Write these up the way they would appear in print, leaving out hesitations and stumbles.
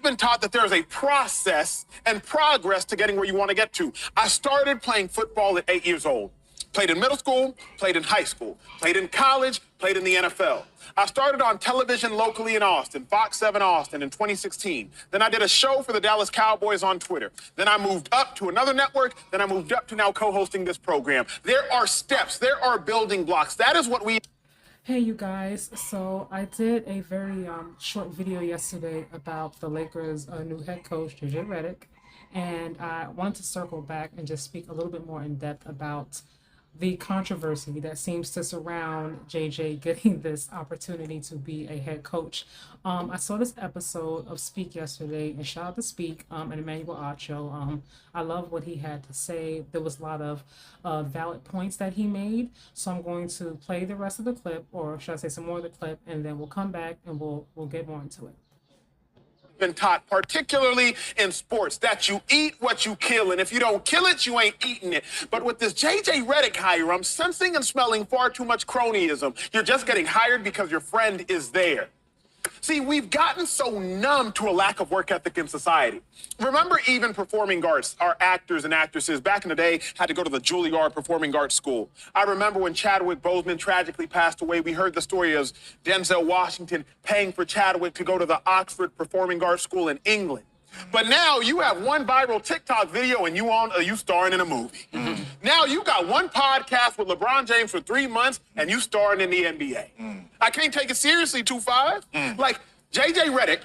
been taught that there is a process and progress to getting where you want to get to. I started playing football at 8 years old. Played in middle school, played in high school, played in college, played in the NFL. I started on television locally in Austin, Fox 7 Austin in 2016. Then I did a show for the Dallas Cowboys on Twitter. Then I moved up to another network. Then I moved up to now co-hosting this program. There are steps. There are building blocks. That is what we... Hey you guys, so I did a very short video yesterday about the Lakers' new head coach, JJ Reddick, and I wanted to circle back and just speak a little bit more in depth about the controversy that seems to surround JJ getting this opportunity to be a head coach. I saw this episode of Speak yesterday, and shout out to Speak and Emmanuel Acho. I love what he had to say. There was a lot of valid points that he made. So I'm going to play the rest of the clip, or should I say some more of the clip, and then we'll come back and we'll get more into it. Been taught, particularly in sports, that you eat what you kill, and if you don't kill it, you ain't eating it. But with this JJ Reddick hire, I'm sensing and smelling far too much cronyism. You're just getting hired because your friend is there. See, we've gotten so numb to a lack of work ethic in society. Remember, even performing arts, our actors and actresses back in the day had to go to the Juilliard Performing Arts School. I remember when Chadwick Boseman tragically passed away, we heard the story of Denzel Washington paying for Chadwick to go to the Oxford Performing Arts School in England. But now you have one viral TikTok video and you starring in a movie. Mm-hmm. Now you got one podcast with LeBron James for 3 months and you starring in the NBA. I can't take it seriously, 2-5. Like, JJ Reddick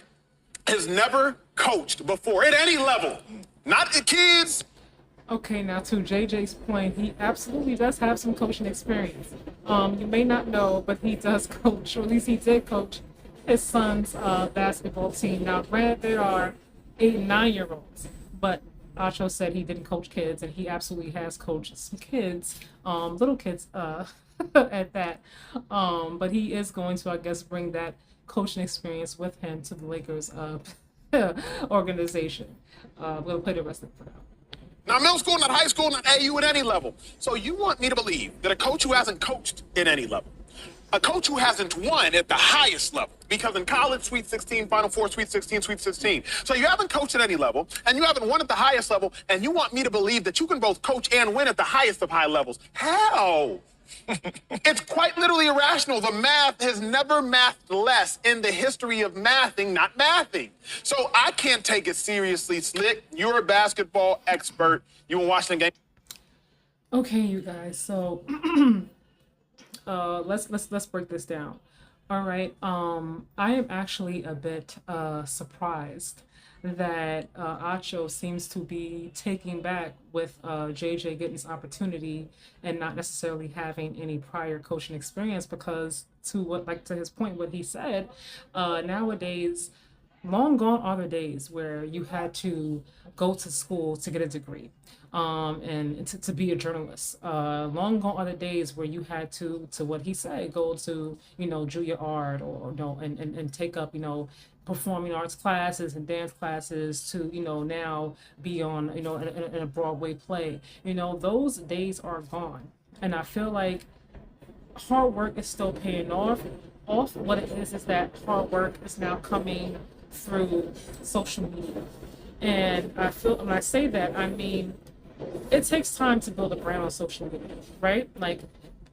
has never coached before at any level. Not the kids. Okay, now to JJ's point, he absolutely does have some coaching experience. You may not know, but he does coach, or at least he did coach his son's basketball team. Now, granted, they are 8 and 9-year-olds, but Acho said he didn't coach kids, and he absolutely has coached some kids, little kids at that. But he is going to, I guess, bring that coaching experience with him to the Lakers organization. We'll play the rest of it for now. Not middle school, not high school, not AU at any level. So you want me to believe that a coach who hasn't coached at any level, a coach who hasn't won at the highest level, because in college, Sweet 16, Final Four, Sweet 16, Sweet 16. So you haven't coached at any level, and you haven't won at the highest level, and you want me to believe that you can both coach and win at the highest of high levels. How? It's quite literally irrational. The math has never mathed less in the history of mathing, not mathing. So I can't take it seriously, Slick. You're a basketball expert. You in Washington game. Okay, you guys, so let's break this down. All right. I am actually a bit surprised that Acho seems to be taking back with JJ getting this opportunity and not necessarily having any prior coaching experience, because to his point, what he said, nowadays, long gone are the days where you had to go to school to get a degree. And to be a journalist. Long gone are the days where you had to what he said, go to, Juilliard or and take up, performing arts classes and dance classes to, now be on, in a Broadway play. Those days are gone. And I feel like hard work is still paying off. What it is that hard work is now coming through social media. And I feel, when I say that, I mean, it takes time to build a brand on social media, right? Like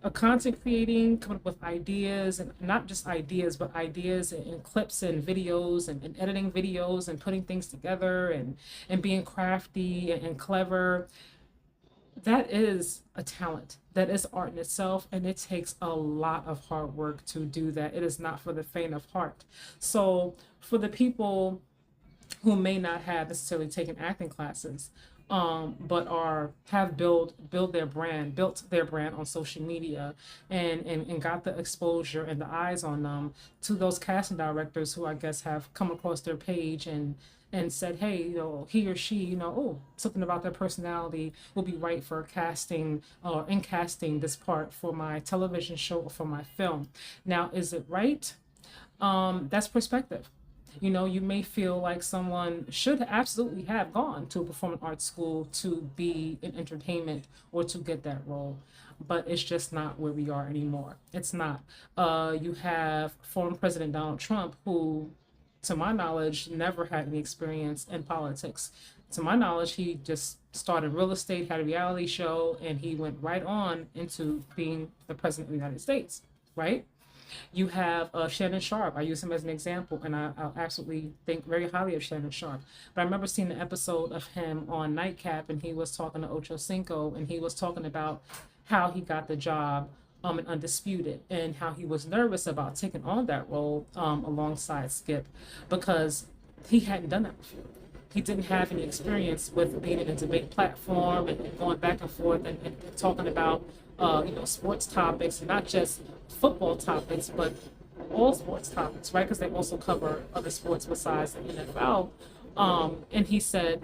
a content creating, coming up with ideas, and not just ideas, but ideas and clips and videos and editing videos and putting things together and being crafty and clever. That is a talent. That is art in itself, and it takes a lot of hard work to do that. It is not for the faint of heart. So for the people who may not have necessarily taken acting classes, but have built their brand on social media and got the exposure and the eyes on them, to those casting directors who I guess have come across their page and said, hey, he or she, something about their personality will be right for casting this part for my television show or for my film. Now, is it right? That's perspective. You may feel like someone should absolutely have gone to a performing arts school to be in entertainment or to get that role, but it's just not where we are anymore. It's not. You have former President Donald Trump, who to my knowledge, never had any experience in politics. To my knowledge, he just started real estate, had a reality show, and he went right on into being the president of the United States, right? You have Shannon Sharp. I use him as an example, and I absolutely think very highly of Shannon Sharp. But I remember seeing an episode of him on Nightcap, and he was talking to Ocho Cinco, and he was talking about how he got the job in Undisputed, and how he was nervous about taking on that role alongside Skip, because he hadn't done that before. He didn't have any experience with being in a debate platform and going back and forth and talking about sports topics, and not just football topics, but all sports topics, right? Because they also cover other sports besides the NFL. And he said,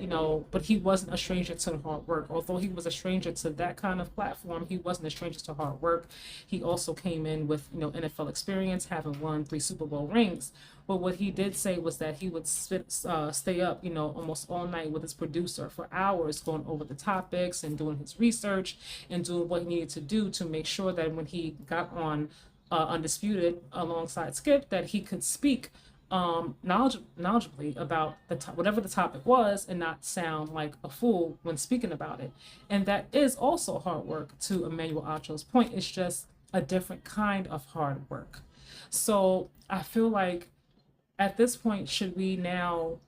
but he wasn't a stranger to hard work. Although he was a stranger to that kind of platform, he wasn't a stranger to hard work. He also came in with, NFL experience, having won 3 Super Bowl rings. But what he did say was that he would stay up, almost all night with his producer for hours, going over the topics and doing his research and doing what he needed to do to make sure that when he got on Undisputed alongside Skip, that he could speak knowledgeably about whatever the topic was, and not sound like a fool when speaking about it. And that is also hard work, to Emmanuel Acho's point. It's just a different kind of hard work. So I feel like at this point, should we now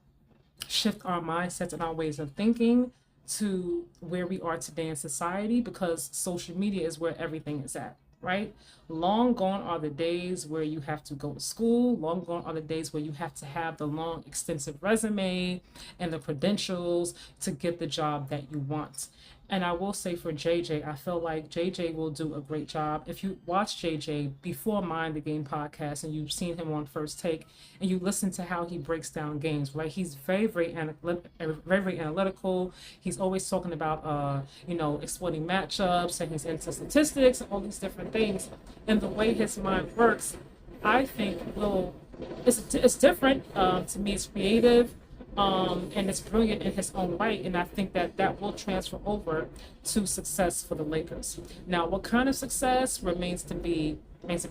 shift our mindsets and our ways of thinking to where we are today in society? Because social media is where everything is at, right? Long gone are the days where you have to go to school. Long gone are the days where you have to have the long, extensive resume and the credentials to get the job that you want. And I will say for JJ, I feel like JJ will do a great job. If you watch JJ before Mind the Game podcast and you've seen him on First Take and you listen to how he breaks down games, right? He's very, very, very analytical. He's always talking about, exploiting matchups, and he's into statistics and all these different things. And the way his mind works, I think it's different. To me, it's creative. And it's brilliant in his own right, and I think that will transfer over to success for the Lakers. Now, what kind of success remains to be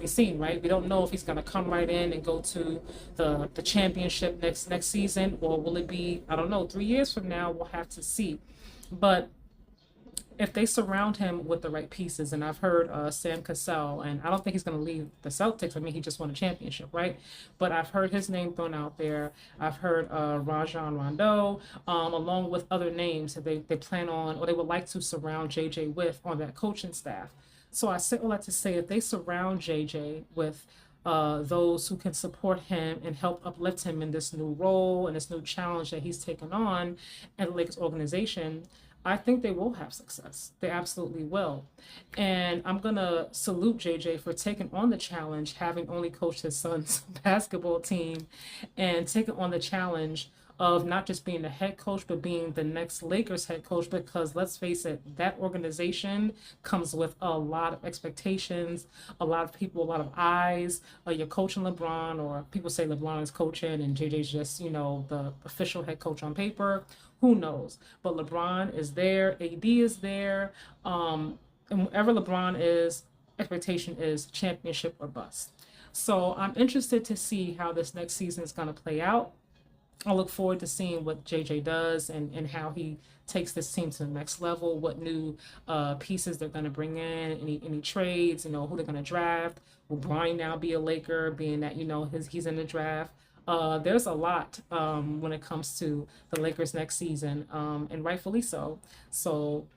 seen, right? We don't know if he's going to come right in and go to the championship next season, or will it be, I don't know, 3 years from now. We'll have to see. But if they surround him with the right pieces, and I've heard Sam Cassell, and I don't think he's going to leave the Celtics. I mean, he just won a championship, right? But I've heard his name thrown out there. I've heard Rajon Rondo, along with other names that they plan on, or they would like to surround JJ with on that coaching staff. So I say all that to say, if they surround JJ with those who can support him and help uplift him in this new role and this new challenge that he's taken on at the Lakers organization, I think they will have success. They absolutely will. And I'm going to salute JJ for taking on the challenge, having only coached his son's basketball team, and taking on the challenge of not just being the head coach, but being the next Lakers head coach. Because let's face it, that organization comes with a lot of expectations, a lot of people, a lot of eyes. You're coaching LeBron, or people say LeBron is coaching and JJ's just, the official head coach on paper. Who knows? But LeBron is there, AD is there, and wherever LeBron is, expectation is championship or bust. So I'm interested to see how this next season is going to play out. I look forward to seeing what JJ does and how he takes this team to the next level, what new pieces they're going to bring in, any trades, who they're going to draft. Will Bronny now be a Laker, being that, he's in the draft? There's a lot when it comes to the Lakers next season, and rightfully so. So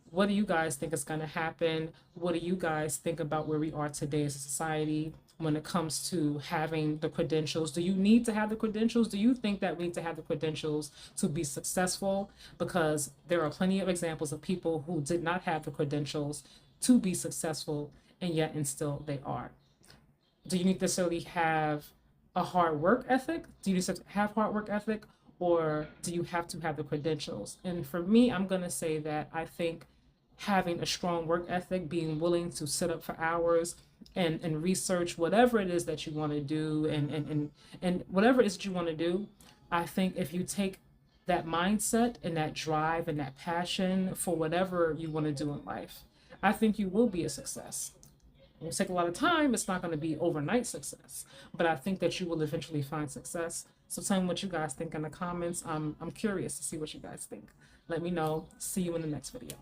what do you guys think is going to happen? What do you guys think about where we are today as a society when it comes to having the credentials? Do you need to have the credentials? Do you think that we need to have the credentials to be successful? Because there are plenty of examples of people who did not have the credentials to be successful, and yet and still they are. Do you necessarily have a hard work ethic? Do you just have hard work ethic, or do you have to have the credentials? And for me, I'm going to say that I think having a strong work ethic, being willing to sit up for hours and research whatever it is that you want to do, and whatever it is that you want to do, I think if you take that mindset and that drive and that passion for whatever you want to do in life, I think you will be a success. It will take a lot of time. It's not going to be overnight success, but I think that you will eventually find success. So tell me what you guys think in the comments. I'm curious to see what you guys think. Let me know. See you in the next video.